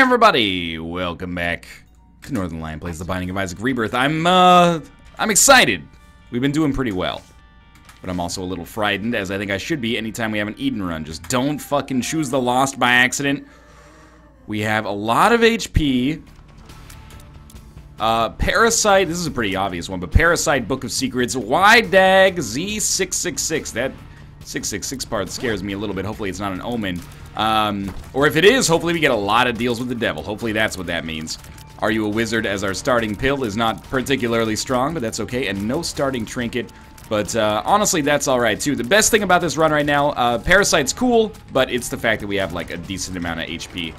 everybody, welcome back to Northern Lion Plays The Binding of Isaac Rebirth. I'm excited. We've been doing pretty well, but I'm also a little frightened, as I think I should be anytime we have an Eden run. Just don't fucking choose the Lost by accident. We have a lot of HP. Parasite, this is a pretty obvious one, but Parasite, Book of Secrets, YDAG, Z666. That 666 part scares me a little bit. Hopefully it's not an omen. Or if it is, hopefully we get a lot of deals with the devil. Hopefully that's what that means. Are You a Wizard as our starting pill is not particularly strong, but that's okay. And no starting trinket. But honestly, that's alright too. The best thing about this run right now, Parasite's cool, but it's the fact that we have like a decent amount of HP.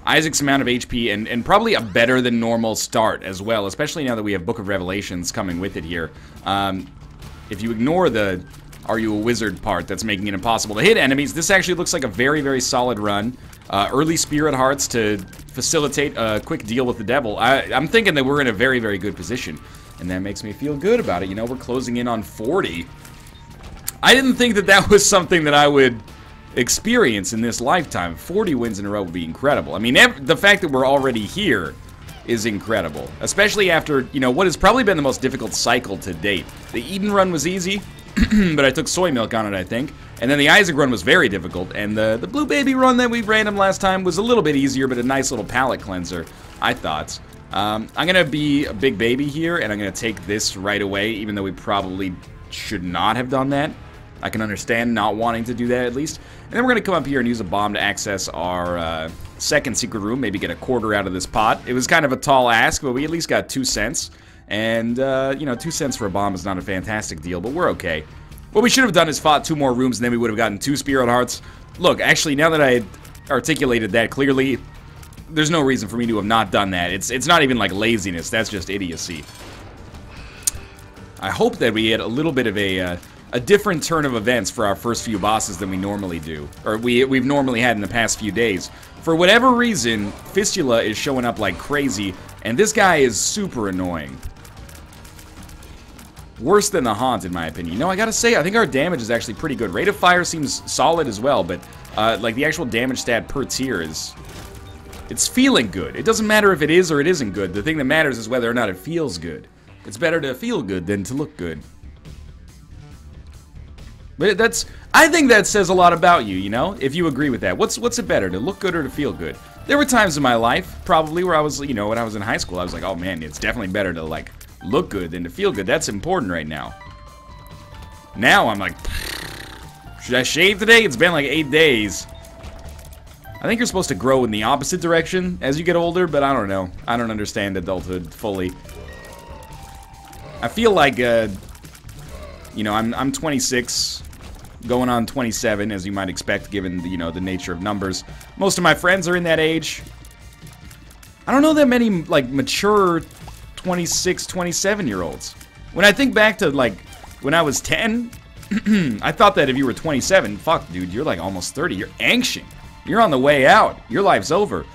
Isaac's amount of HP and probably a better than normal start as well, especially now that we have Book of Revelations coming with it here. If you ignore the Are You a Wizard part that's making it impossible to hit enemies, this actually looks like a very, very solid run. Early Spirit Hearts to facilitate a quick deal with the devil. I'm thinking that we're in a very, very good position, and that makes me feel good about it. You know, we're closing in on 40. I didn't think that that was something that I would experience in this lifetime. 40 wins in a row would be incredible. I mean, the fact that we're already here is incredible, especially after, you know, what has probably been the most difficult cycle to date. The Eden run was easy, but I took soy milk on it, I think. And then the Isaac run was very difficult, and the Blue Baby run that we ran him last time was a little bit easier, but a nice little palate cleanser, I thought. I'm gonna be a big baby here, and I'm gonna take this right away, even though we probably should not have done that. I can understand not wanting to do that, at least. And then we're going to come up here and use a bomb to access our second secret room, maybe get a quarter out of this pot. It was kind of a tall ask, but we at least got 2 cents. And, you know, 2 cents for a bomb is not a fantastic deal, but we're okay. What we should have done is fought 2 more rooms, and then we would have gotten 2 Spirit Hearts. Look, actually, now that I articulated that clearly, there's no reason for me to have not done that. It's not even like laziness, that's just idiocy. I hope that we had a little bit of a different turn of events for our first few bosses than we normally do, or we've normally had in the past few days. For whatever reason, Fistula is showing up like crazy, and this guy is super annoying. Worse than the Haunt, in my opinion. You know, I gotta say, I think our damage is actually pretty good. Rate of Fire seems solid as well, but like the actual damage stat per tier it's feeling good. It doesn't matter if it is or it isn't good. The thing that matters is whether or not it feels good. It's better to feel good than to look good. But I think that says a lot about you, you know, if you agree with that. What's it better, to look good or to feel good? There were times in my life, probably, where I was, you know, when I was in high school, I was like, oh man, it's definitely better to, like, look good than to feel good. That's important right now. Now I'm like, should I shave today? It's been like 8 days. I think you're supposed to grow in the opposite direction as you get older, but I don't know. I don't understand adulthood fully. I feel like, you know, I'm 26, going on 27, as you might expect, given the, you know, the nature of numbers. Most of my friends are in that age. I don't know that many, like, mature 26, 27-year-olds. When I think back to, like, when I was 10, I thought that if you were 27, fuck, dude, you're, like, almost 30. You're ancient. You're on the way out. Your life's over.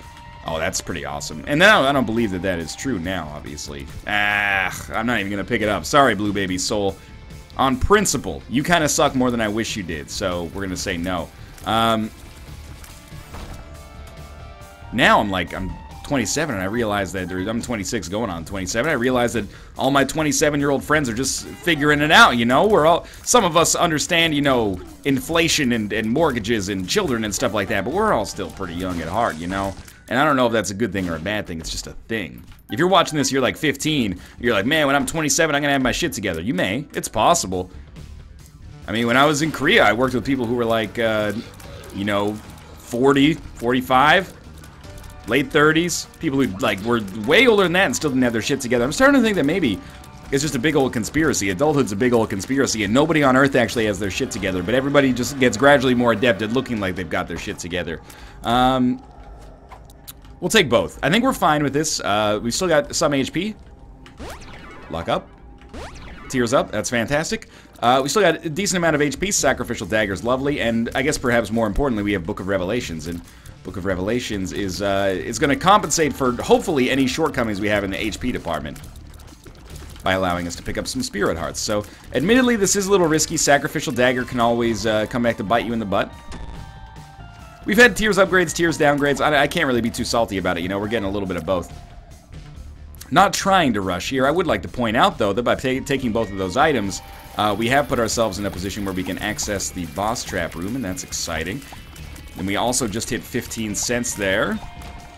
Oh, that's pretty awesome. And now I don't believe that that is true now, obviously. I'm not even going to pick it up. Sorry, Blue Baby Soul. On principle, you kind of suck more than I wish you did, so we're gonna say no. Now I'm 27, and I realize that, I'm 26 going on 27, I realize that all my 27-year-old friends are just figuring it out, you know? Some of us understand, you know, inflation and mortgages and children and stuff like that, but we're all still pretty young at heart, you know? And I don't know if that's a good thing or a bad thing, it's just a thing. If you're watching this, you're like 15, you're like, man, when I'm 27, I'm gonna have my shit together. You may. It's possible. I mean, when I was in Korea, I worked with people who were like, you know, 40, 45, late 30s. People who, like, were way older than that and still didn't have their shit together. I'm starting to think that maybe it's just a big old conspiracy. Adulthood's a big old conspiracy, and nobody on Earth actually has their shit together, but everybody just gets gradually more adept at looking like they've got their shit together. We'll take both. I think we're fine with this. We've still got some HP. Lock up. Tears up. That's fantastic. We still got a decent amount of HP. Sacrificial Dagger's lovely. And I guess perhaps more importantly, we have Book of Revelations. And Book of Revelations is going to compensate for, hopefully, any shortcomings we have in the HP department by allowing us to pick up some Spirit Hearts. So, admittedly, this is a little risky. Sacrificial Dagger can always come back to bite you in the butt. We've had tiers upgrades, tiers downgrades. I can't really be too salty about it, you know? We're getting a little bit of both. Not trying to rush here. I would like to point out, though, that by taking both of those items, we have put ourselves in a position where we can access the boss trap room, and that's exciting. And we also just hit 15 cents there,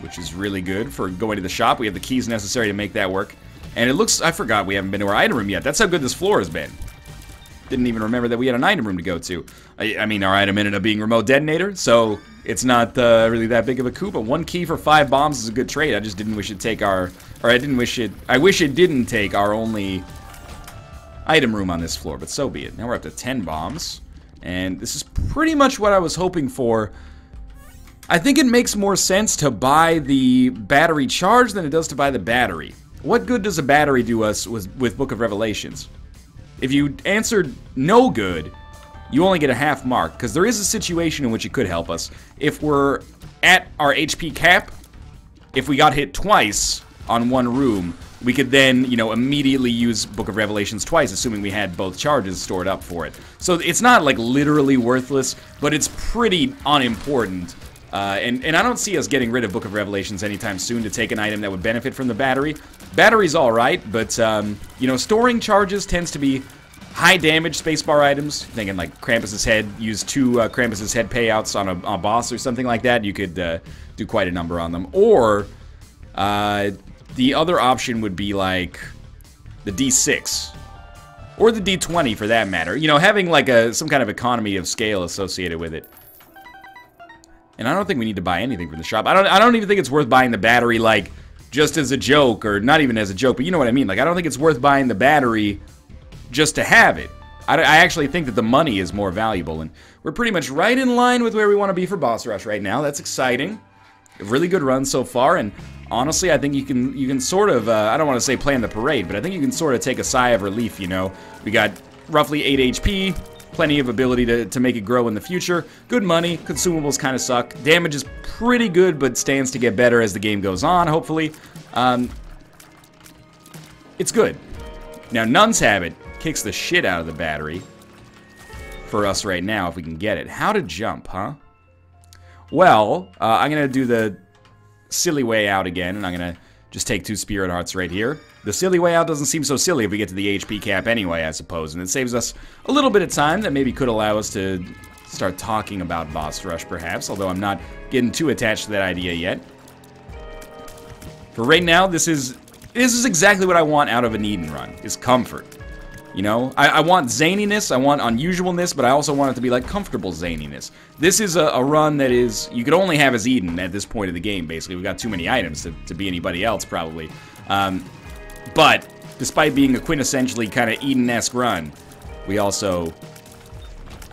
which is really good for going to the shop. We have the keys necessary to make that work. And it looks... I forgot we haven't been to our item room yet. That's how good this floor has been. Didn't even remember that we had an item room to go to. I mean, our item ended up being remote detonator, so it's not really that big of a coup. But 1 key for 5 bombs is a good trade. I just didn't wish it take our... Or I didn't wish it... I wish it didn't take our only item room on this floor, but so be it. Now we're up to 10 bombs. And this is pretty much what I was hoping for. I think it makes more sense to buy the battery charge than it does to buy the battery. What good does a battery do us with Book of Revelations? If you answered no good, you only get a half mark, because there is a situation in which it could help us. If we're at our HP cap, if we got hit twice on one room, we could then, you know, immediately use Book of Revelations twice, assuming we had both charges stored up for it. So it's not, like, literally worthless, but it's pretty unimportant. And I don't see us getting rid of Book of Revelations anytime soon to take an item that would benefit from the battery. Battery's alright, but, you know, storing charges tends to be high damage spacebar items. Thinking like Krampus's head, use 2 Krampus's head payouts on a boss or something like that. You could do quite a number on them. Or, the other option would be like the D6. Or the D20 for that matter. You know, having like some kind of economy of scale associated with it. And I don't think we need to buy anything from the shop. I don't even think it's worth buying the battery, like, just as a joke, or not even as a joke, but you know what I mean. Like, I don't think it's worth buying the battery just to have it. I actually think that the money is more valuable, and we're pretty much right in line with where we want to be for Boss Rush right now. That's exciting. A really good run so far, and honestly, I think you can sort of, I don't want to say plan the parade, but I think you can sort of take a sigh of relief, you know. We got roughly 8 HP. Plenty of ability to make it grow in the future. Good money. Consumables kind of suck. Damage is pretty good, but stands to get better as the game goes on, hopefully. It's good. Now, Nun's Habit kicks the shit out of the battery for us right now, if we can get it. How to jump, huh? Well, I'm going to do the silly way out again, and I'm going to just take 2 Spirit Hearts right here. The silly way out doesn't seem so silly if we get to the HP cap anyway, I suppose, and it saves us a little bit of time that maybe could allow us to start talking about Boss Rush, perhaps, although I'm not getting too attached to that idea yet. For right now, this is exactly what I want out of an Eden run, is comfort. You know, I want zaniness, I want unusualness, but I also want it to be like comfortable zaniness. This is a run that is, you could only have as Eden at this point of the game, basically. We've got too many items to be anybody else, probably. But, despite being a quintessentially kind of Eden-esque run, we also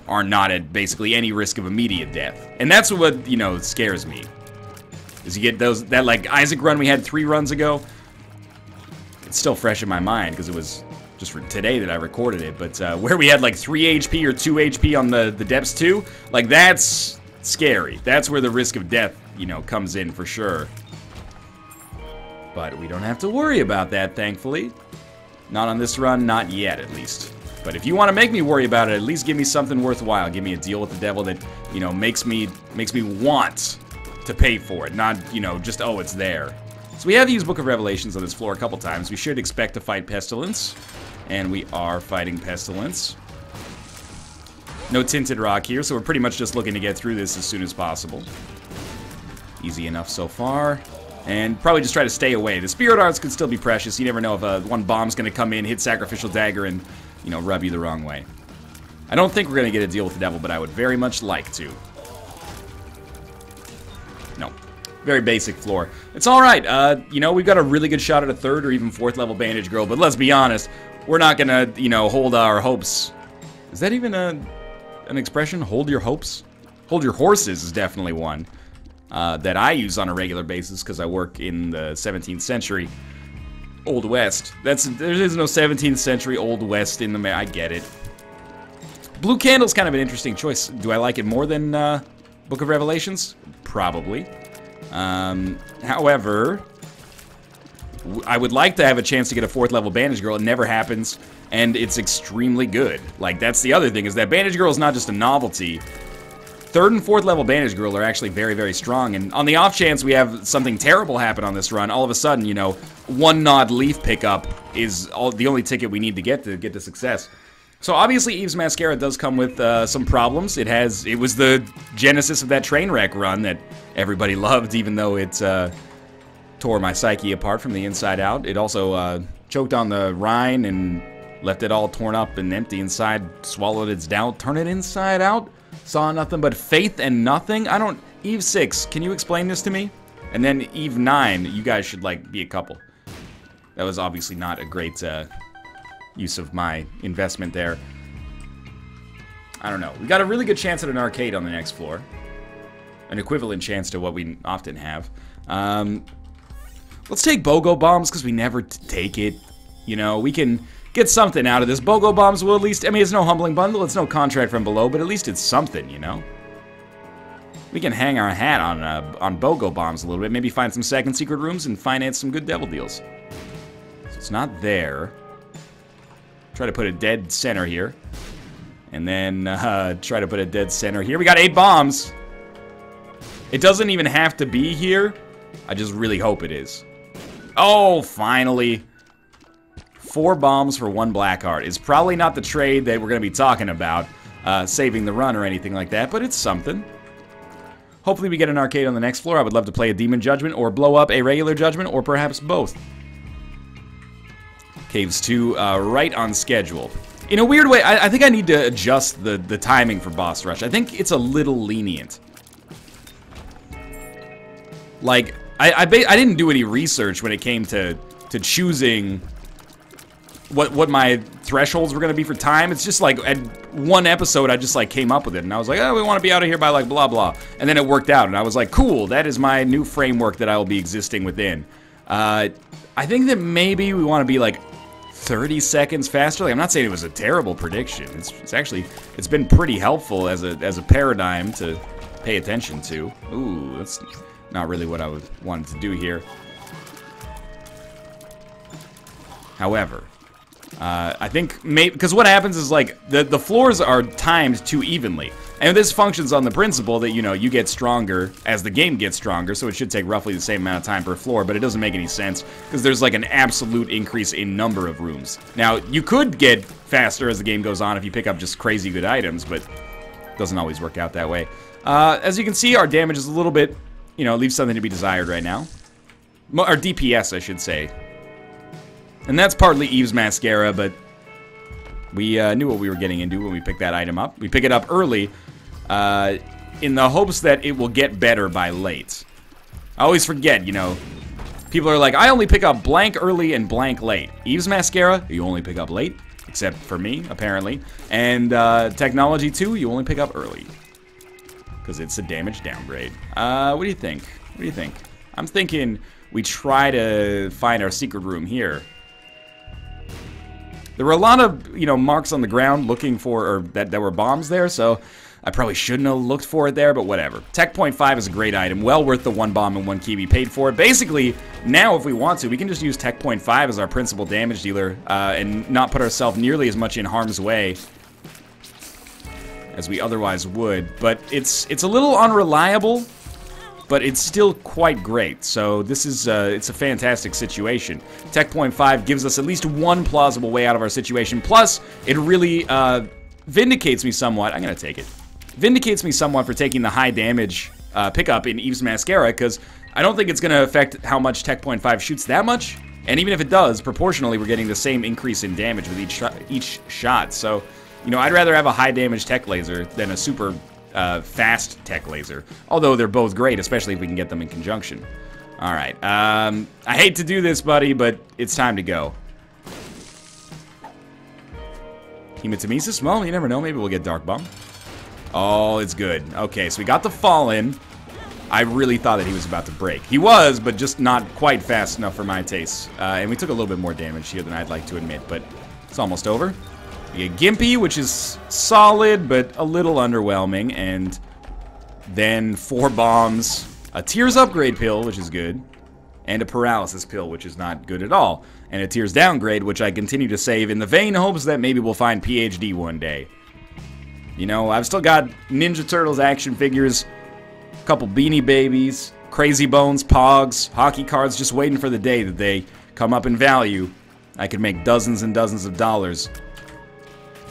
are not at basically any risk of immediate death. And that's what, you know, scares me. Is you get that like Isaac run we had 3 runs ago. It's still fresh in my mind because it was just for today that I recorded it. But where we had like 3 HP or 2 HP on the depths 2, like that's scary. That's where the risk of death, you know, comes in for sure. But we don't have to worry about that, thankfully. Not on this run, not yet, at least. But if you want to make me worry about it, at least give me something worthwhile. Give me a deal with the devil that, you know, makes me want to pay for it. Not, you know, just, oh, it's there. So we have used Book of Revelations on this floor a couple times. We should expect to fight Pestilence. And we are fighting Pestilence. No Tinted Rock here, so we're pretty much just looking to get through this as soon as possible. Easy enough so far. And probably just try to stay away. The Spirit Hearts could still be precious. You never know if one bomb's going to come in, hit Sacrificial Dagger, and, you know, rub you the wrong way. I don't think we're going to get a deal with the devil, but I would very much like to. No. Very basic floor. It's alright. You know, we've got a really good shot at a 3rd or even 4th level Bandage Girl, but let's be honest, we're not going to, you know, hold our hopes. Is that even an expression? Hold your hopes? Hold your horses is definitely one. That I use on a regular basis because I work in the 17th century Old West. There is no 17th century Old West in the I get it. Blue Candle's kind of an interesting choice. Do I like it more than Book of Revelations? Probably. However, I would like to have a chance to get a 4th level Bandage Girl. It never happens, and it's extremely good. Like, that's the other thing, is that Bandage Girl is not just a novelty. 3rd and 4th level Bandage Girl are actually very, very strong. And on the off chance we have something terrible happen on this run, all of a sudden, you know, 1 Nod Leaf pickup is the only ticket we need to get to success. So obviously Eve's Mascara does come with some problems. It was the genesis of that train wreck run that everybody loved, even though it tore my psyche apart from the inside out. It also choked on the rind and left it all torn up and empty inside, swallowed its doubt, turned it inside out, saw nothing but faith and nothing. Eve 6, can you explain this to me? And then Eve 9, you guys should, like, be a couple. That was obviously not a great use of my investment there. I don't know. We got a really good chance at an arcade on the next floor. An equivalent chance to what we often have. Let's take BOGO Bombs, because we never take it. You know, we can get something out of this. BOGO Bombs will at least... I mean, it's no Humbling Bundle, it's no Contract from Below, but at least it's something, you know? We can hang our hat on BOGO Bombs a little bit. Maybe find some second secret rooms and finance some good devil deals. So it's not there. Try to put a dead center here. And then try to put a dead center here. We got 8 bombs. It doesn't even have to be here. I just really hope it is. Oh, finally. 4 bombs for 1 black heart. It's probably not the trade that we're going to be talking about, saving the run or anything like that, but it's something. Hopefully we get an arcade on the next floor. I would love to play a Demon Judgment or blow up a regular Judgment, or perhaps both. Caves 2, right on schedule. In a weird way, I think I need to adjust the timing for Boss Rush. I think it's a little lenient. Like, I didn't do any research when it came to choosing what my thresholds were going to be for time. It's just like, at one episode, I just like came up with it. And I was like, oh, we want to be out of here by like blah, blah. And then it worked out. And I was like, cool, that is my new framework that I will be existing within. I think that maybe we want to be like 30 seconds faster. Like, I'm not saying it was a terrible prediction. It's been pretty helpful as a paradigm to pay attention to. Ooh, that's not really what I wanted to do here. However, I think maybe because what happens is like the floors are timed too evenly, and this functions on the principle that, you know, you get stronger as the game gets stronger, so it should take roughly the same amount of time per floor. But it doesn't make any sense because there's like an absolute increase in number of rooms. Now you could get faster as the game goes on if you pick up just crazy good items, but it doesn't always work out that way. As you can see, our damage is a little bit, you know, leaves something to be desired right now. Our DPS, I should say. And that's partly Eve's Mascara, but we knew what we were getting into when we picked that item up. We pick it up early in the hopes that it will get better by late. I always forget, you know, people are like, I only pick up blank early and blank late. Eve's Mascara, you only pick up late, except for me, apparently. And Technology 2, you only pick up early, because it's a damage downgrade. What do you think? What do you think? I'm thinking we try to find our secret room here. There were a lot of, you know, marks on the ground looking for, or that were bombs there, so I probably shouldn't have looked for it there, but whatever. Tech Point 5 is a great item, well worth the 1 bomb and 1 key we paid for it. Basically, now if we want to, we can just use Tech Point 5 as our principal damage dealer and not put ourselves nearly as much in harm's way as we otherwise would. But it's a little unreliable, but it's still quite great. So this is it's a fantastic situation. Tech Point 5 gives us at least one plausible way out of our situation. Plus, it really vindicates me somewhat. I'm gonna take it. Vindicates me somewhat for taking the high damage pickup in Eve's Mascara, because I don't think it's gonna affect how much Tech Point 5 shoots that much. And even if it does, proportionally, we're getting the same increase in damage with each shot. So, you know, I'd rather have a high damage tech laser than a super fast tech laser, although they're both great, especially if we can get them in conjunction. All right, I hate to do this, buddy, but it's time to go. Hematomesis? Well, you never know, maybe we'll get Dark Bomb. Oh, it's good. Okay, so we got the fall in. I really thought that he was about to break. He was, but just not quite fast enough for my taste. And we took a little bit more damage here than I'd like to admit, but it's almost over. We get Gimpy, which is solid, but a little underwhelming. And then 4 bombs, a Tears upgrade pill, which is good, and a paralysis pill, which is not good at all. And a Tears downgrade, which I continue to save in the vain hopes that maybe we'll find PhD one day. You know, I've still got Ninja Turtles action figures, a couple Beanie Babies, Crazy Bones, Pogs, hockey cards, just waiting for the day that they come up in value. I could make dozens and dozens of dollars.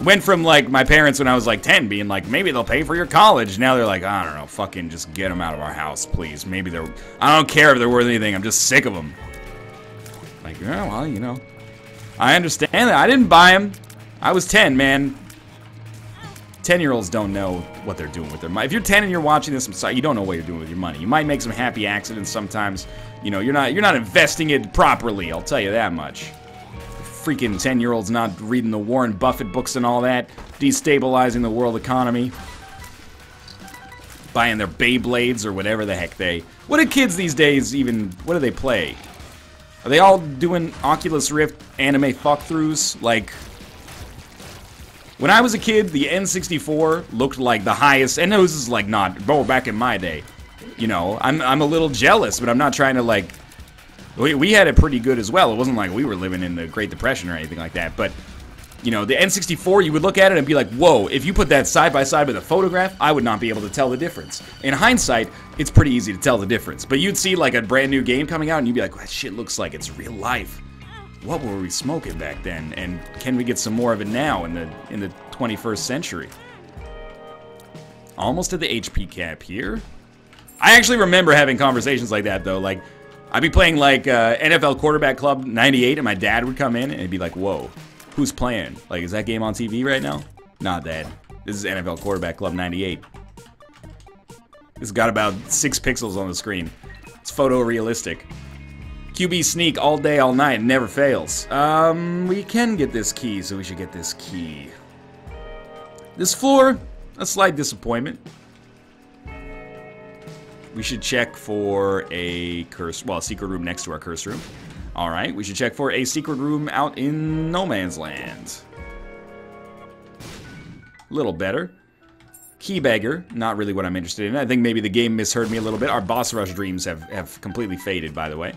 Went from, like, my parents when I was, like, 10 being like, maybe they'll pay for your college. Now they're like, I don't know, fucking just get them out of our house, please. Maybe they're... I don't care if they're worth anything. I'm just sick of them. Like, yeah, well, you know. I understand that. I didn't buy them. I was 10, man. 10-year-olds don't know what they're doing with their money. If you're 10 and you're watching this, I'm sorry, you don't know what you're doing with your money. You might make some happy accidents sometimes. You know, you're not investing it properly, I'll tell you that much. Freaking 10-year-olds not reading the Warren Buffett books and all that, destabilizing the world economy, buying their Beyblades or whatever the heck they... What do kids these days even... What do they play? Are they all doing Oculus Rift anime fuck-throughs? Like... When I was a kid, the N64 looked like the highest... And this is like not... Oh, back in my day. You know, I'm a little jealous, but I'm not trying to like... We had it pretty good as well. It wasn't like we were living in the Great Depression or anything like that. But, you know, the N64, you would look at it and be like, whoa, if you put that side by side with a photograph, I would not be able to tell the difference. In hindsight, it's pretty easy to tell the difference. But you'd see like a brand new game coming out and you'd be like, that shit looks like it's real life. What were we smoking back then? And can we get some more of it now in the 21st century? Almost at the HP cap here. I actually remember having conversations like that, though. Like, I'd be playing, like, NFL Quarterback Club 98, and my dad would come in, and he'd be like, whoa, who's playing? Like, is that game on TV right now? Not that. This is NFL Quarterback Club 98. It's got about 6 pixels on the screen. It's photorealistic. QB sneak all day, all night, never fails. We can get this key, so we should get this key. This floor, a slight disappointment. We should check for a secret room next to our curse room. Alright, we should check for a secret room out in No Man's Land. A little better. Key beggar, not really what I'm interested in. I think maybe the game misheard me a little bit. Our boss rush dreams have completely faded, by the way.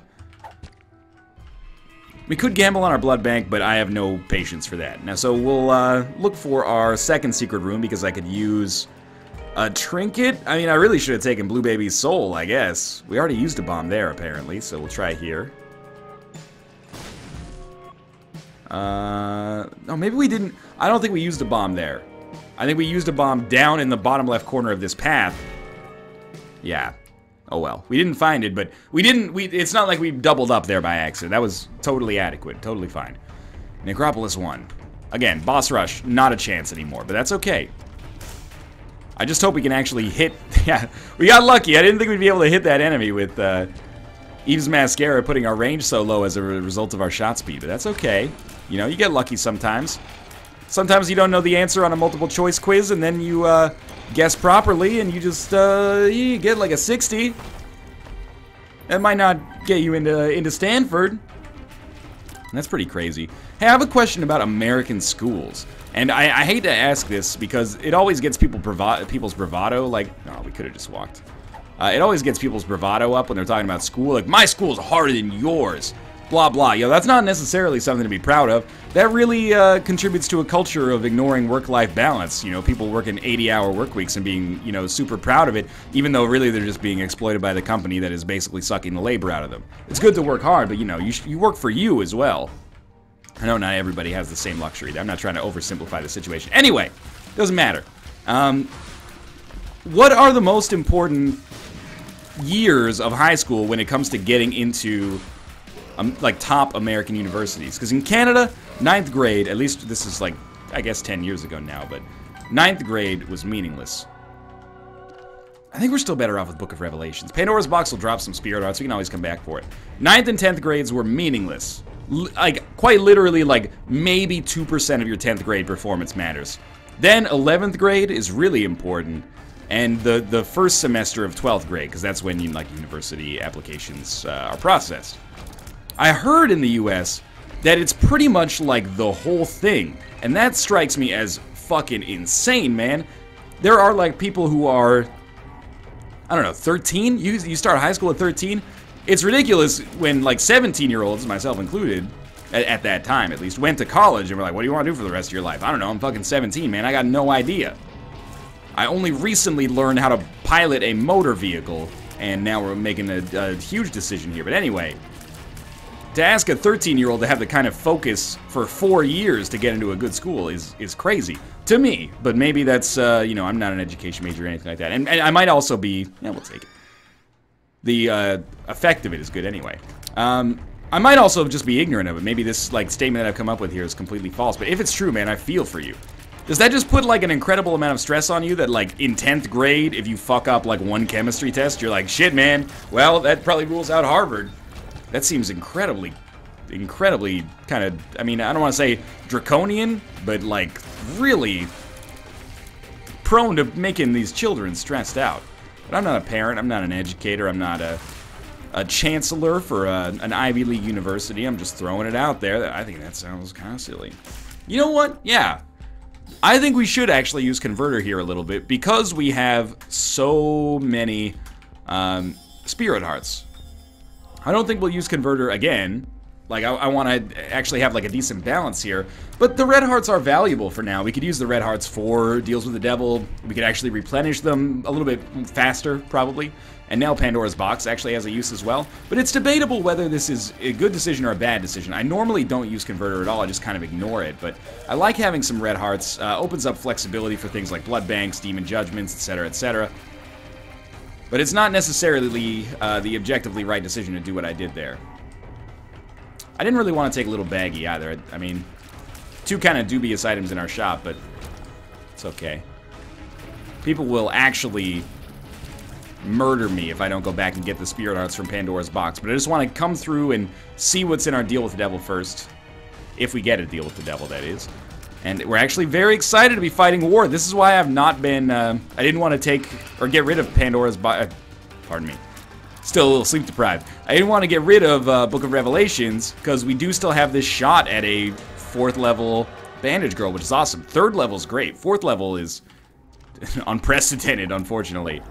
We could gamble on our blood bank, but I have no patience for that. Now, so we'll look for our second secret room because I could use... a trinket? I mean, I really should have taken Blue Baby's soul, I guess. We already used a bomb there, apparently, so we'll try here. No, maybe we didn't. I don't think we used a bomb there. I think we used a bomb down in the bottom left corner of this path. Yeah. Oh well. We didn't find it, but we didn't... It's not like we doubled up there by accident. That was totally adequate. Totally fine. Necropolis 1. Again, boss rush, not a chance anymore, but that's okay. I just hope we can actually hit... Yeah, we got lucky. I didn't think we'd be able to hit that enemy with Eve's Mascara putting our range so low as a result of our shot speed, but that's okay. You know, you get lucky sometimes. Sometimes you don't know the answer on a multiple choice quiz, and then you guess properly, and you just you get like a 60. That might not get you into Stanford. That's pretty crazy. Hey, I have a question about American schools. And I hate to ask this because it always gets people's bravado, like, no, we could have just walked. It always gets people's bravado up when they're talking about school, like, my school's harder than yours, blah, blah. Yo, that's not necessarily something to be proud of. That really contributes to a culture of ignoring work-life balance. You know, people working 80-hour work weeks and being, you know, super proud of it, even though really they're just being exploited by the company that is basically sucking the labor out of them. It's good to work hard, but, you know, you work for you as well. I know not everybody has the same luxury. I'm not trying to oversimplify the situation. Anyway, doesn't matter. What are the most important years of high school when it comes to getting into, like, top American universities? Because in Canada, 9th grade, at least this is, like, I guess 10 years ago now, but 9th grade was meaningless. I think we're still better off with Book of Revelations. Pandora's Box will drop some spirit arts. We can always come back for it. 9th and 10th grades were meaningless. Like, quite literally, like, maybe 2% of your 10th grade performance matters. Then 11th grade is really important, and the first semester of 12th grade, because that's when, like, university applications are processed. I heard in the US that it's pretty much like the whole thing, and that strikes me as fucking insane, man. There are, like, people who are, I don't know, 13? You start high school at 13? It's ridiculous when, like, 17-year-olds, myself included, at that time at least, went to college and were like, what do you want to do for the rest of your life? I don't know, I'm fucking 17, man, I got no idea. I only recently learned how to pilot a motor vehicle, and now we're making a huge decision here. But anyway, to ask a 13-year-old to have the kind of focus for 4 years to get into a good school is crazy to me. But maybe that's, you know, I'm not an education major or anything like that. And I might also be, yeah, we'll take it. The effect of it is good anyway. I might also just be ignorant of it. Maybe this, like, statement that I've come up with here is completely false. But if it's true, man, I feel for you. Does that just put, like, an incredible amount of stress on you that, like, in 10th grade, if you fuck up, like, one chemistry test, you're like, shit, man, well, that probably rules out Harvard. That seems incredibly kind of, I mean, I don't want to say draconian, but, like, really prone to making these children stressed out. But I'm not a parent, I'm not an educator, I'm not a chancellor for an Ivy League university. I'm just throwing it out there. I think that sounds kind of silly. You know what? Yeah. I think we should actually use Converter here a little bit because we have so many Spirit Hearts. I don't think we'll use Converter again. Like, I want to actually have, like, a decent balance here. But the Red Hearts are valuable for now. We could use the Red Hearts for deals with the devil. We could actually replenish them a little bit faster, probably. And now Pandora's Box actually has a use as well. But it's debatable whether this is a good decision or a bad decision. I normally don't use Converter at all. I just kind of ignore it. But I like having some Red Hearts. Opens up flexibility for things like Blood Banks, Demon Judgments, etc., etc. But it's not necessarily the objectively right decision to do what I did there. I didn't really want to take a little baggy either. I mean, two kind of dubious items in our shop, but it's okay. People will actually murder me if I don't go back and get the Spirit Hearts from Pandora's Box. But I just want to come through and see what's in our deal with the devil first. If we get a deal with the devil, that is. And we're actually very excited to be fighting war. This is why I've not been, I didn't want to take, or get rid of Pandora's Box, pardon me. Still a little sleep deprived. I didn't want to get rid of Book of Revelations, because we do still have this shot at a 4th level Bandage Girl, which is awesome. 3rd level is great. 4th level is unprecedented, unfortunately.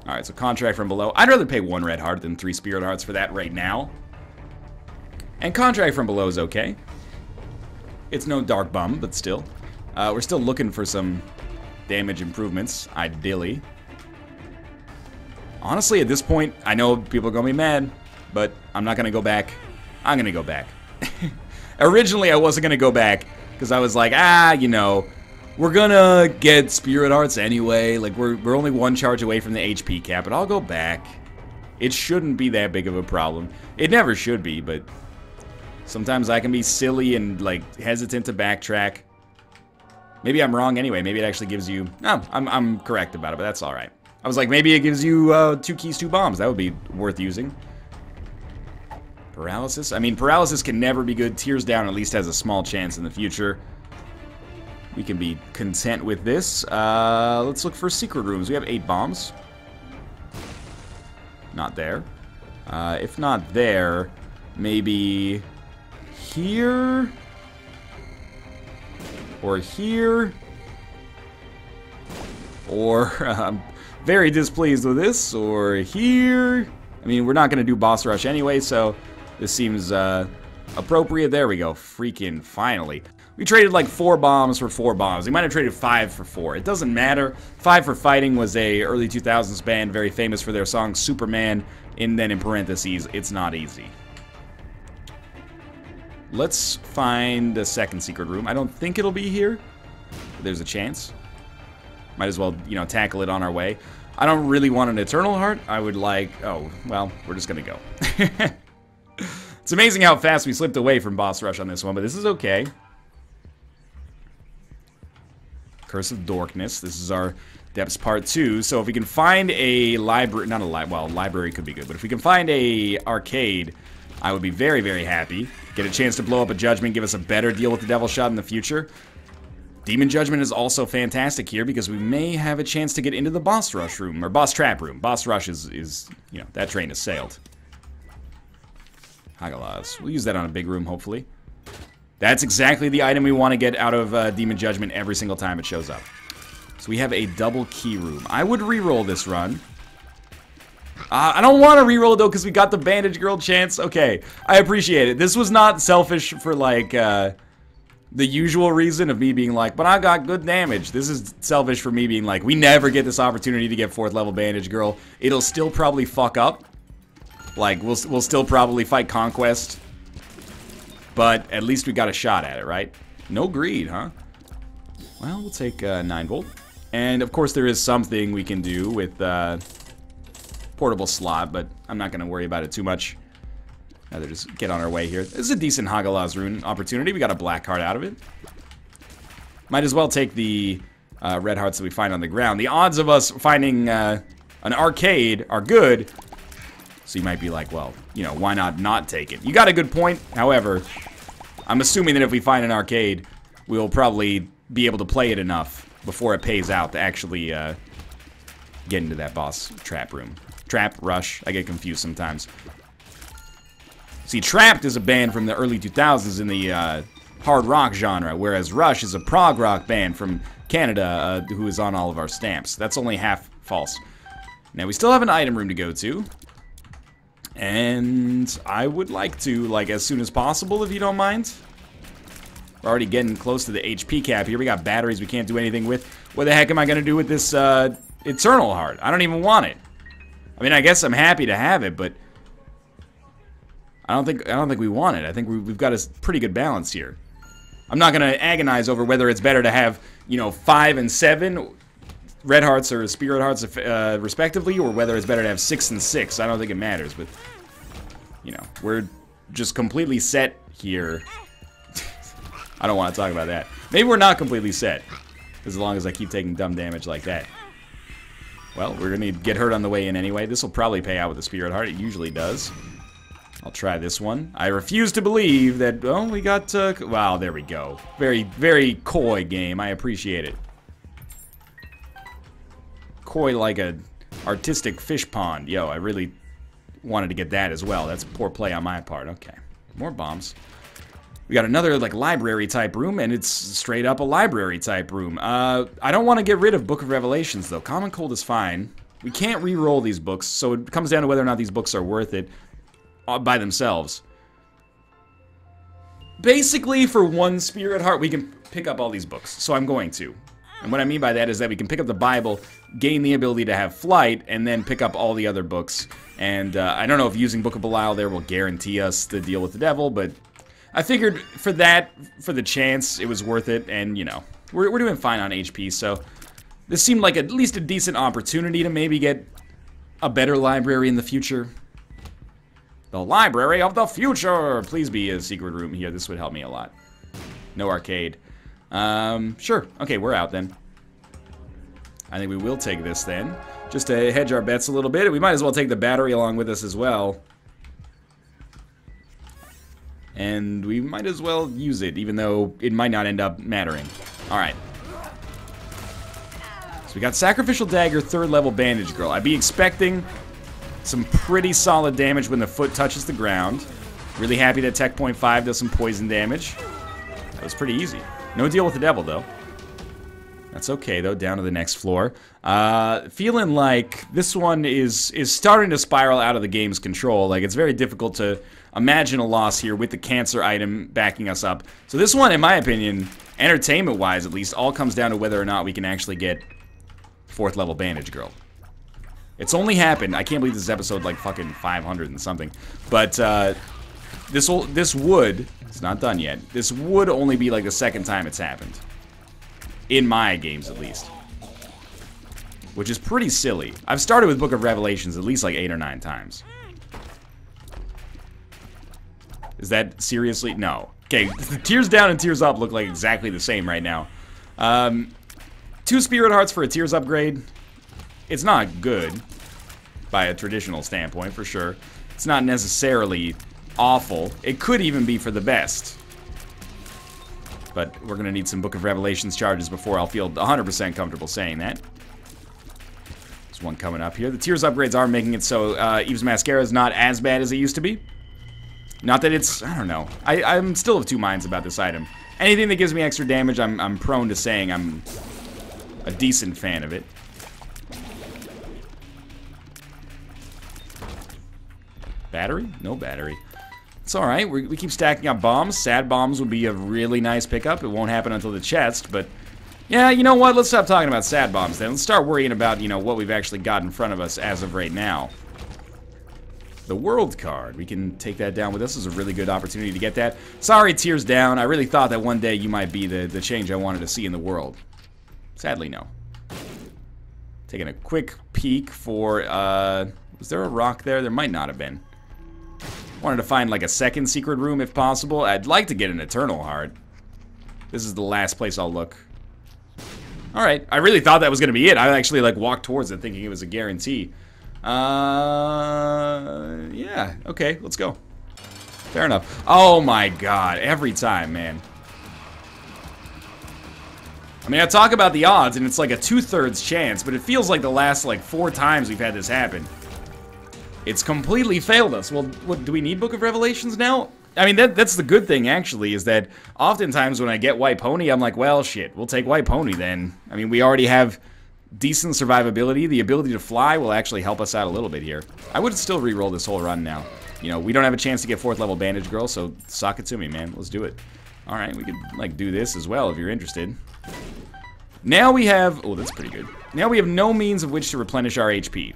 Alright, so Contract from Below. I'd rather pay 1 Red Heart than 3 Spirit Hearts for that right now. And Contract from Below is okay. It's no Dark Bum, but still. We're still looking for some damage improvements, ideally. Honestly, at this point, I know people are going to be mad, but I'm not going to go back. I'm going to go back. Originally, I wasn't going to go back, because I was like, you know, we're going to get Spirit Hearts anyway. Like, we're only 1 charge away from the HP cap, but I'll go back. It shouldn't be that big of a problem. It never should be, but sometimes I can be silly and, like, hesitant to backtrack. Maybe I'm wrong anyway. Maybe it actually gives you... No, I'm correct about it, but that's alright. I was like, maybe it gives you 2 keys, 2 bombs. That would be worth using. Paralysis? I mean, Paralysis can never be good. Tears Down at least has a small chance in the future. We can be content with this. Let's look for secret rooms. We have 8 bombs. Not there. If not there, maybe here? Or here? Or... very displeased with this, or here. I mean, we're not going to do boss rush anyway, so this seems appropriate. There we go. Freaking finally. We traded like 4 bombs for 4 bombs. We might have traded 5 for 4. It doesn't matter. 5 for Fighting was a early 2000s band, very famous for their song Superman, and then in parentheses, it's not easy. Let's find a second secret room. I don't think it'll be here, but there's a chance. Might as well, you know, tackle it on our way. I don't really want an Eternal Heart. I would like... Oh, well, we're just gonna go. It's amazing how fast we slipped away from boss rush on this one, but this is okay. Curse of Dorkness. This is our Depths Part 2. So if we can find a library... Not a library. Well, library could be good. But if we can find a arcade, I would be very, very happy. Get a chance to blow up a Judgment, give us a better deal with the Devil Shot in the future. Demon Judgment is also fantastic here because we may have a chance to get into the Boss Rush room, or Boss Trap room. Boss Rush is you know, that train has sailed. Hagalaz. We'll use that on a big room, hopefully. That's exactly the item we want to get out of Demon Judgment every single time it shows up. So we have a double key room. I would re-roll this run. I don't want to re-roll it, though, because we got the Bandage Girl chance. Okay, I appreciate it. This was not selfish for, like, the usual reason of me being like, but I got good damage. This is selfish for me being like, we never get this opportunity to get 4th level Bandage Girl. It'll still probably fuck up. Like, we'll still probably fight Conquest. But at least we got a shot at it, right? No greed, huh? Well, we'll take 9 volt. And of course there is something we can do with portable slot, but I'm not going to worry about it too much. Rather just get on our way here. This is a decent Hagalaz rune opportunity. We got a black heart out of it. Might as well take the red hearts that we find on the ground. The odds of us finding an arcade are good. So you might be like, well, you know, why not take it? You got a good point. However, I'm assuming that if we find an arcade, we'll probably be able to play it enough before it pays out to actually get into that boss trap room. Trap, rush, I get confused sometimes. See, Trapped is a band from the early 2000s in the hard rock genre, whereas Rush is a prog rock band from Canada who is on all of our stamps. That's only half false. Now, we still have an item room to go to. And I would like to, like, as soon as possible, if you don't mind. We're already getting close to the HP cap here. We got batteries we can't do anything with. What the heck am I going to do with this Eternal Heart? I don't even want it. I mean, I guess I'm happy to have it, but I don't think we want it. I think we've got a pretty good balance here. I'm not going to agonize over whether it's better to have, you know, 5 and 7 red hearts or spirit hearts respectively, or whether it's better to have 6 and 6. I don't think it matters, but, you know, we're just completely set here. I don't want to talk about that. Maybe we're not completely set, as long as I keep taking dumb damage like that. Well, we're going to get hurt on the way in anyway. This will probably pay out with the spirit heart. It usually does. I'll try this one. I refuse to believe that, oh, we got, wow, there we go. Very, very coy game. I appreciate it. Coy like a artistic fish pond. Yo, I really wanted to get that as well. That's poor play on my part. Okay, more bombs. We got another, like, library-type room, and it's straight up a library-type room. I don't want to get rid of Book of Revelations, though. Common Cold is fine. We can't re-roll these books, so it comes down to whether or not these books are worth it by themselves. Basically, for 1 Spirit Heart, we can pick up all these books, so I'm going to. And what I mean by that is that we can pick up the Bible, gain the ability to have flight, and then pick up all the other books. And I don't know if using Book of Belial there will guarantee us to deal with the devil, but I figured for that, for the chance, it was worth it. And, you know, we're doing fine on HP, so this seemed like at least a decent opportunity to maybe get a better library in the future. The library of the future! Please be a secret room here. This would help me a lot. No arcade. Sure. Okay, we're out then. I think we will take this then. Just to hedge our bets a little bit. We might as well take the battery along with us as well. And we might as well use it, even though it might not end up mattering. Alright. So we got Sacrificial Dagger, 3rd level Bandage Girl. I'd be expecting some pretty solid damage when the foot touches the ground. Really happy that Tech Point 5 does some poison damage. That was pretty easy. No deal with the devil, though. That's okay, though. Down to the next floor. Feeling like this one is starting to spiral out of the game's control. Like, it's very difficult to imagine a loss here with the cancer item backing us up. So this one, in my opinion, entertainment-wise at least, all comes down to whether or not we can actually get 4th level Bandage Girl. It's only happened, I can't believe this is episode like fucking 500 and something, but this would, it's not done yet, this would only be like the 2nd time it's happened. In my games, at least. Which is pretty silly. I've started with Book of Revelations at least like 8 or 9 times. Is that seriously? No. Okay, Tears Down and Tears Up look like exactly the same right now. 2 Spirit Hearts for a Tears upgrade. It's not good by a traditional standpoint, for sure. It's not necessarily awful. It could even be for the best. But we're going to need some Book of Revelations charges before I'll feel 100% comfortable saying that. There's one coming up here. The Tears upgrades are making it so Eve's Mascara is not as bad as it used to be. Not that it's, I don't know. I'm still of 2 minds about this item. Anything that gives me extra damage, I'm prone to saying I'm a decent fan of it. Battery? No battery. It's alright. We keep stacking up bombs. Sad bombs would be a really nice pickup. It won't happen until the chest, but... Yeah, you know what? Let's stop talking about sad bombs then. Let's start worrying about, you know, what we've actually got in front of us as of right now. The world card. We can take that down with us. This is a really good opportunity to get that. Sorry, Tears Down. I really thought that one day you might be the change I wanted to see in the world. Sadly, no. Taking a quick peek for, was there a rock there? There might not have been. Wanted to find, like, a second secret room if possible. I'd like to get an Eternal Heart. This is the last place I'll look. Alright, I really thought that was going to be it. I actually, like, walked towards it thinking it was a guarantee. Yeah, okay, let's go. Fair enough. Oh my god, every time, man. I mean, I talk about the odds, and it's like a 2/3 chance, but it feels like the last, like, 4 times we've had this happen. It's completely failed us. Well, what, do we need Book of Revelations now? I mean, that's the good thing, actually, is that oftentimes when I get White Pony, I'm like, well, shit, we'll take White Pony then. I mean, we already have decent survivability. The ability to fly will actually help us out a little bit here. I would still re-roll this whole run now. You know, we don't have a chance to get 4th level Bandage Girl, so sock it to me, man. Let's do it. Alright, we could, like, do this as well if you're interested. Now we have... Oh, that's pretty good. Now we have no means of which to replenish our HP.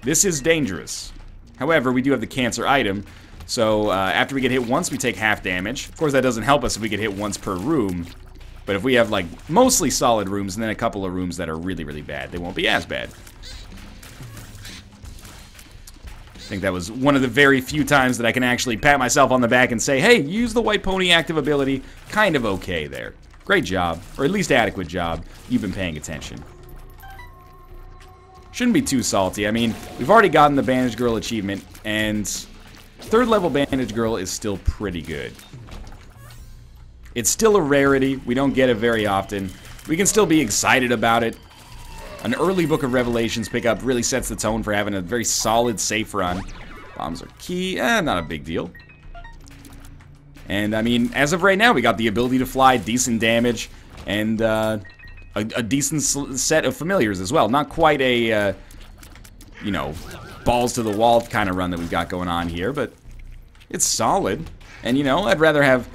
This is dangerous. However, we do have the cancer item, so after we get hit once, we take half damage. Of course, that doesn't help us if we get hit once per room. But if we have, like, mostly solid rooms and then a couple of rooms that are really, really bad, they won't be as bad. I think that was one of the very few times that I can actually pat myself on the back and say, hey, use the White Pony active ability. Kind of okay there. Great job, or at least adequate job. You've been paying attention. Shouldn't be too salty. I mean, we've already gotten the Bandage Girl achievement, and 3rd level Bandage Girl is still pretty good. It's still a rarity. We don't get it very often. We can still be excited about it. An early Book of Revelations pickup really sets the tone for having a very solid, safe run. Bombs are key. Not a big deal. And, I mean, as of right now, we got the ability to fly, decent damage, and a decent set of familiars as well. Not quite a, you know, balls-to-the-wall kind of run that we've got going on here, but it's solid. And, you know, I'd rather have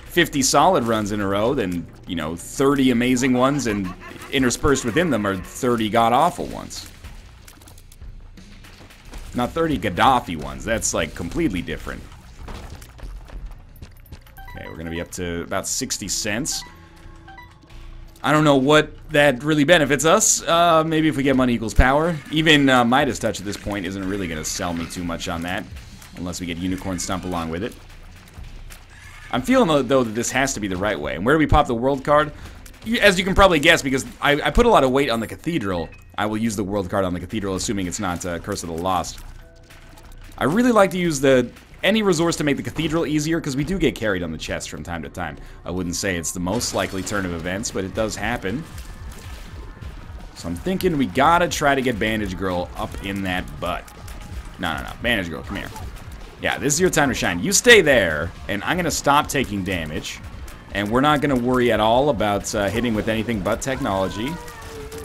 50 solid runs in a row than, you know, 30 amazing ones, and interspersed within them are 30 god-awful ones. Not 30 Gaddafi ones. That's, like, completely different. Okay, we're going to be up to about 60 cents. I don't know what that really benefits us. Maybe if we get money equals power. Even Midas Touch at this point isn't really going to sell me too much on that. Unless we get Unicorn Stump along with it. I'm feeling, though, that this has to be the right way. And where do we pop the world card? As you can probably guess, because I put a lot of weight on the Cathedral, I will use the world card on the Cathedral, assuming it's not Curse of the Lost. I really like to use any resource to make the Cathedral easier, because we do get carried on the chest from time to time. I wouldn't say it's the most likely turn of events, but it does happen. So I'm thinking we gotta try to get Bandage Girl up in that butt. No. Bandage Girl, come here. Yeah, this is your time to shine. You stay there, and I'm gonna stop taking damage. And we're not gonna worry at all about hitting with anything but technology.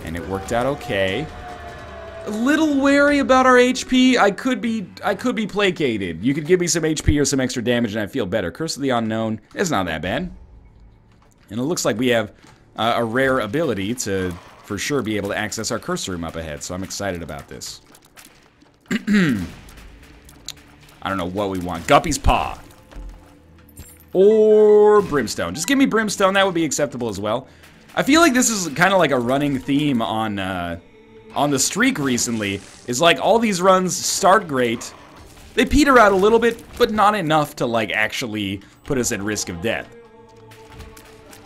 And it worked out okay. A little wary about our HP. I could be placated. You could give me some HP or some extra damage and I'd feel better. Curse of the Unknown is not that bad. And it looks like we have a rare ability to, for sure, be able to access our curse room up ahead. So I'm excited about this. I don't know what we want. Guppy's Paw. Or Brimstone. Just give me Brimstone. That would be acceptable as well. I feel like this is kind of like a running theme on the streak recently, is like all these runs start great, they peter out a little bit, but not enough to like actually put us at risk of death.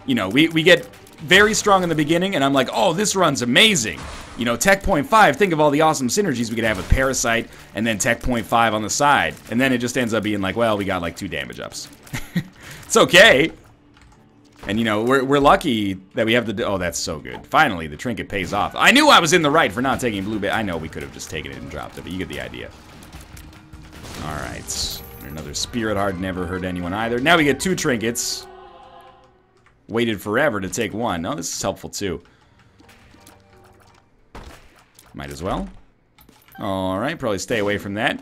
You know, we get very strong in the beginning, and I'm like, oh, this run's amazing. You know, Tech Point 5, think of all the awesome synergies we could have with Parasite, and then Tech Point 5 on the side. And then it just ends up being like, well, we got like 2 damage ups. It's okay. And, you know, we're lucky that we have the... Oh, that's so good. Finally, the trinket pays off. I knew I was in the right for not taking blue bit. I know we could have just taken it and dropped it, but you get the idea. Alright. Another Spirit Heart never hurt anyone either. Now we get 2 trinkets. Waited forever to take 1. Oh, this is helpful, too. Might as well. Alright, probably stay away from that.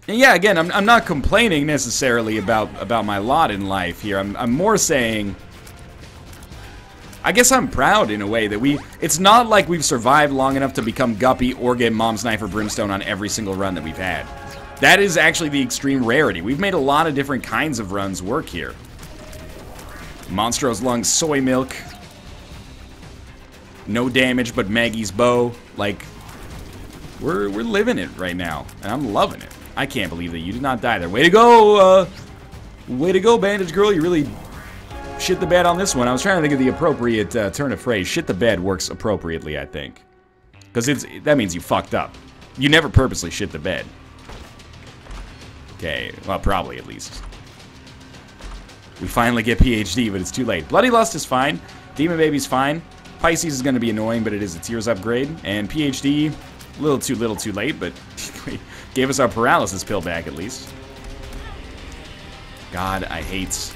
And yeah, again, I'm not complaining necessarily about my lot in life here. I'm more saying, I guess I'm proud in a way that it's not like we've survived long enough to become Guppy or get Mom's Knife or Brimstone on every single run that we've had. That is actually the extreme rarity. We've made a lot of different kinds of runs work here. Monstro's Lungs, Soy Milk. No damage but Maggie's Bow. Like, we're living it right now, and I'm loving it. I can't believe that you did not die there. Way to go, Bandage Girl. You really shit the bed on this one. I was trying to think of the appropriate turn of phrase. Shit the bed works appropriately, I think. Because that means you fucked up. You never purposely shit the bed. Okay, well, probably at least. We finally get PhD, but it's too late. Bloody Lust is fine. Demon Baby's fine. Pisces is going to be annoying, but it is a Tears upgrade. And PhD, a little too late, but gave us our paralysis pill back at least. God, I hate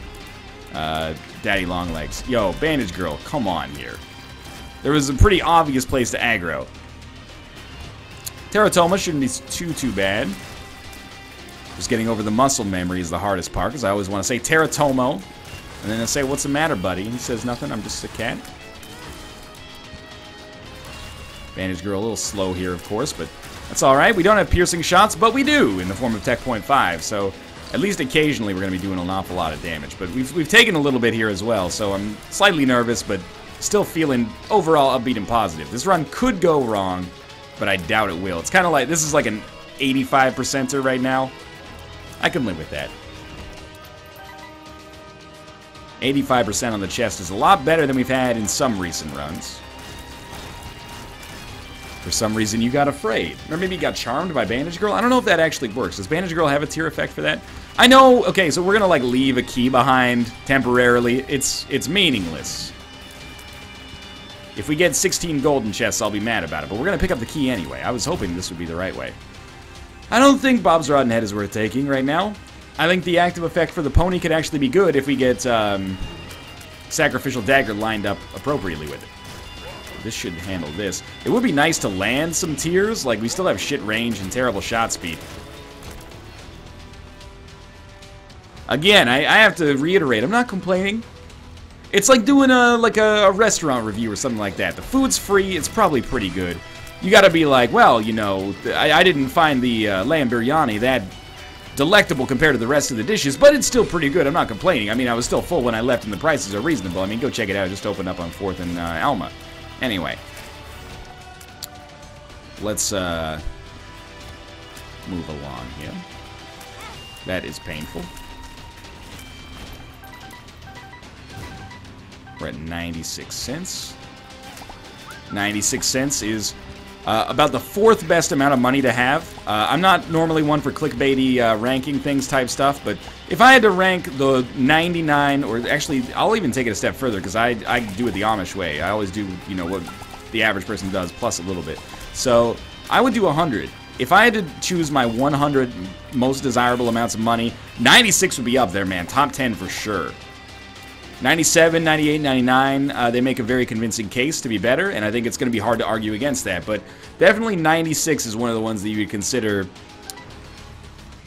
Daddy Longlegs. Yo, Bandage Girl, come on here. There was a pretty obvious place to aggro. Teratoma shouldn't be too bad. Just getting over the muscle memory is the hardest part, because I always want to say Teratomo, and then I say, what's the matter, buddy? And he says nothing, I'm just a cat. Bandage Girl a little slow here, of course, but that's alright. We don't have piercing shots, but we do, in the form of Tech Point 5, so at least occasionally we're going to be doing an awful lot of damage. But we've taken a little bit here as well, so I'm slightly nervous, but still feeling overall upbeat and positive. This run could go wrong, but I doubt it will. It's kind of like, this is like an 85%er right now. I can live with that. 85% on the chest is a lot better than we've had in some recent runs. For some reason, you got afraid. Or maybe you got charmed by Bandage Girl. I don't know if that actually works. Does Bandage Girl have a tier effect for that? I know, okay, so we're gonna like leave a key behind temporarily. It's meaningless. If we get 16 golden chests, I'll be mad about it, but we're gonna pick up the key anyway. I was hoping this would be the right way. I don't think Bob's Rotten Head is worth taking right now. I think the active effect for the pony could actually be good if we get Sacrificial Dagger lined up appropriately with it. This should handle this. It would be nice to land some tiers. Like, we still have shit range and terrible shot speed. Again, I have to reiterate, I'm not complaining. It's like doing a restaurant review or something like that. The food's free, it's probably pretty good. You gotta be like, well, you know, I didn't find the lamb biryani that delectable compared to the rest of the dishes, but it's still pretty good. I'm not complaining. I mean, I was still full when I left and the prices are reasonable. I mean, go check it out. It just opened up on 4th and Alma. Anyway. Let's move along here. That is painful. We're at 96 cents. 96 cents is about the 4th best amount of money to have. I'm not normally one for clickbaity ranking things type stuff, but if I had to rank the 99, or actually, I'll even take it a step further, because I do it the Amish way. I always do, you know, what the average person does, plus a little bit. So, I would do 100. If I had to choose my 100 most desirable amounts of money, 96 would be up there, man. Top 10 for sure. 97, 98, 99, they make a very convincing case to be better, and I think it's going to be hard to argue against that, but definitely 96 is one of the ones that you would consider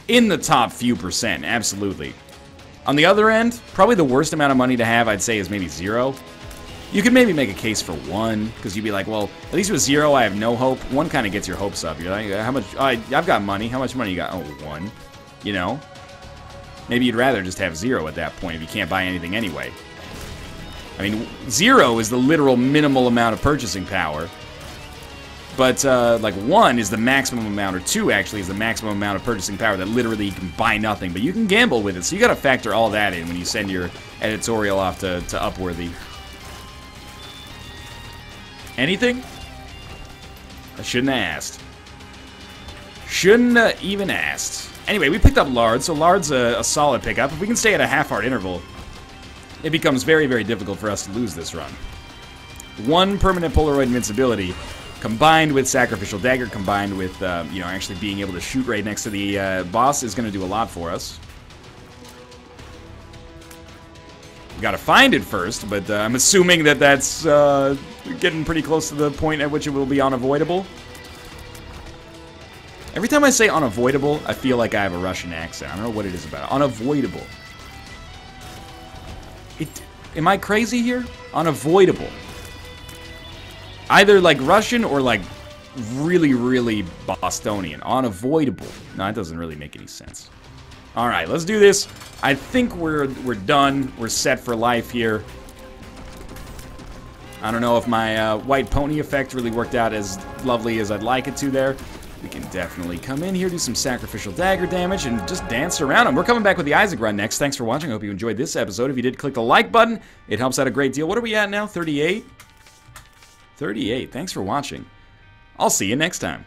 in the top few percent, absolutely. On the other end, probably the worst amount of money to have, I'd say, is maybe 0. You could maybe make a case for 1, because you'd be like, well, at least with 0, I have no hope. 1 kind of gets your hopes up. You're like, how much? I've got money. How much money you got? Oh, 1. You know? Maybe you'd rather just have 0 at that point if you can't buy anything anyway. I mean, 0 is the literal minimal amount of purchasing power. But, like, 1 is the maximum amount, or 2, actually, is the maximum amount of purchasing power that literally you can buy nothing. But you can gamble with it, so you gotta factor all that in when you send your editorial off to Upworthy. Anything? I shouldn't have asked. Shouldn't have even asked. Anyway, we picked up Lard, so Lard's a solid pickup. If we can stay at a half-heart interval, it becomes very, very difficult for us to lose this run. 1 permanent Polaroid invincibility, combined with Sacrificial Dagger, combined with, you know, actually being able to shoot right next to the boss is going to do a lot for us. We got to find it first, but I'm assuming that that's getting pretty close to the point at which it will be unavoidable. Every time I say unavoidable, I feel like I have a Russian accent. I don't know what it is about it. Unavoidable. Am I crazy here? Unavoidable. Either like Russian or like really, really Bostonian. Unavoidable. No, that doesn't really make any sense. All right, let's do this. I think we're done. We're set for life here. I don't know if my white pony effect really worked out as lovely as I'd like it to there. We can definitely come in here, do some sacrificial dagger damage, and just dance around them. We're coming back with the Isaac run next. Thanks for watching. I hope you enjoyed this episode. If you did, click the like button. It helps out a great deal. What are we at now? 38? 38. Thanks for watching. I'll see you next time.